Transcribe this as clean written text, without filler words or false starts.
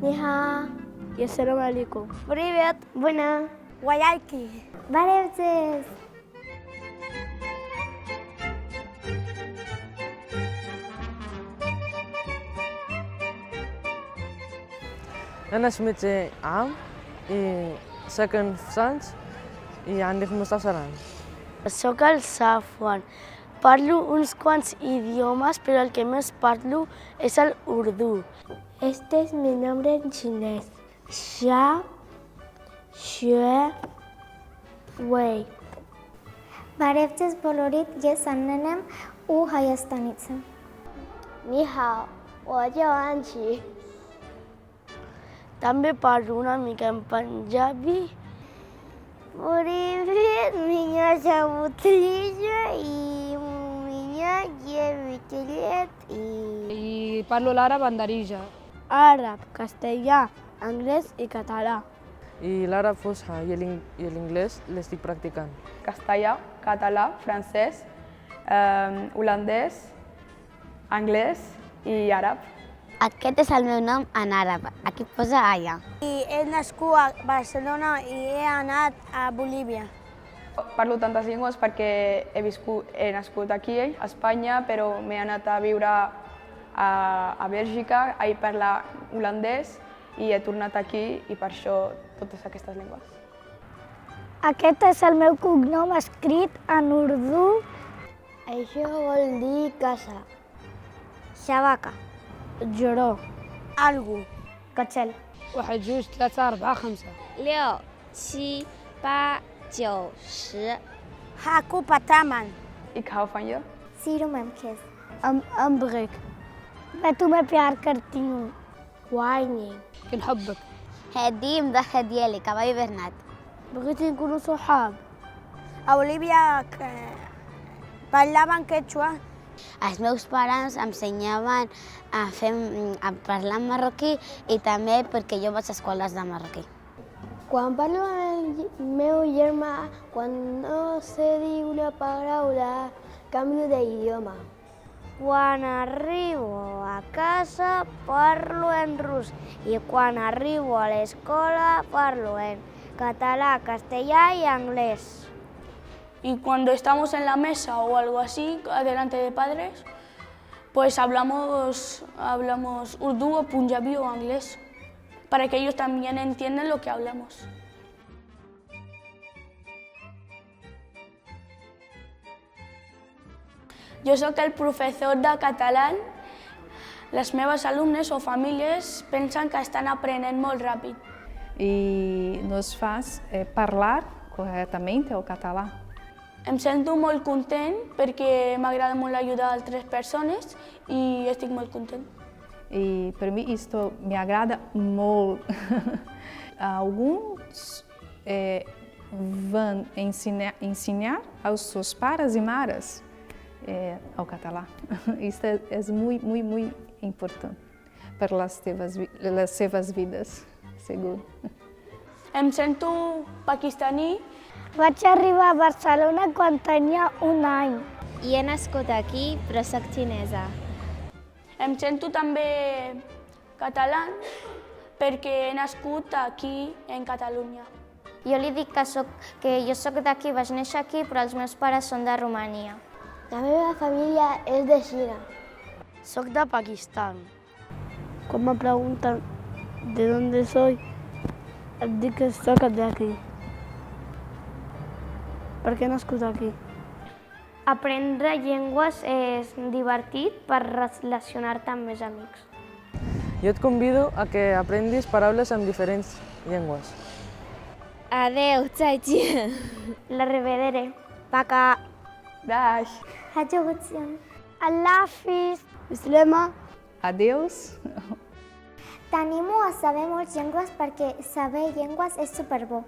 Ni hao. I assalamu alaikum. Привет. Bună. Guayalki. Barevces. أنا اسمي عام ساكن في سانت عندي 15 عام. Soc el Safwan. Parlo uns quants idiomes, però el que més parlo és el urdú. Este es mi nombre en chinés. Xia, xue, wei. Barevces bolorit yes annenem u Hayastanitsa. Ni hao. 我叫安琪。 També parlo una mica en panjabi. Привет, меня зовут Лиза, и у меня 9 лет, I parlo l'àrab en Darija. Àrab, castellà, anglès i català. I l'àrab fosha i l'inglès l'estic practicant. Castellà, català, francès, holandès, anglès i àrab. Aquest és el meu nom en àrab. Aquí posa Aya. I he nascut a Barcelona i he anat a Bolívia. Parlo tantes llengües perquè he nascut aquí, a Espanya, però m'he anat a viure a Bèlgica, he parlat holandès i he tornat aquí i per això totes aquestes llengües. Aquest és el meu cognom escrit en urdú. Això vol dir casa. Shabaka. Joró. Algo. Cotxel. 1 2 3 4 5 6 7 8 9 10 Haku Pataman. Ik hou van je. Siru memkes. أمبغك. मैं तुम्हें प्यार करती हूँ. وعيني. كنحبك. هدي مضحية ديالي كباي برنات. بغيت نكونوا صحاب. A Bolívia parlaven quechua. Els meus pares m'ensenyaven a parlar en marroquí i també perquè jo vaig a escoles de marroquí. Quan parlo amb el meu germà, quan no sé dir una paraula, canvio d'idioma. Quan arribo a casa parlo en rus i quan arribo a l'escola parlo en català, castellà y anglès. Y cuando estamos en la mesa o algo así, delante de padres, pues hablamos urdu o punjabi o inglés, para que ellos también entiendan lo que hablamos. Jo sóc el professor de català. Les meves alumnes o famílies pensen que estan aprenent molt ràpid. E nos faz parlar corretamente o català. Em sento molt content perquè m'agrada molt ajudar altres persones i estic molt content. E para mim isto me agrada muito. Alguns vão ensinar aos seus paras e maras ao catalã. Isto é muito importante para as seves vidas, seguro. Em sento pakistaní. Vaig arribar a Barcelona quan tenia 1 any. I he nascut aquí, però soc xinesa. Em sento també català perquè he nascut aquí, en Catalunya. Jo li dic que jo soc d'aquí, vaig néixer aquí, però els meus pares són de Romania. La meva família és de Xina. Soc de Pakistan. Quan me pregunten de dónde soy, et dic que soc d'aquí. Per què he nascut aquí? Aprendre llengües és divertit per relacionar-te amb més amics. Jo et convido a que aprendis paraules amb diferents llengües. Adeu, 再见. La revedere. Paka. Dash. Hajogutsion. Allah Hafiz. Bislema. Adeus. T'animo a saber moltes llengües perquè saber llengües és superbo.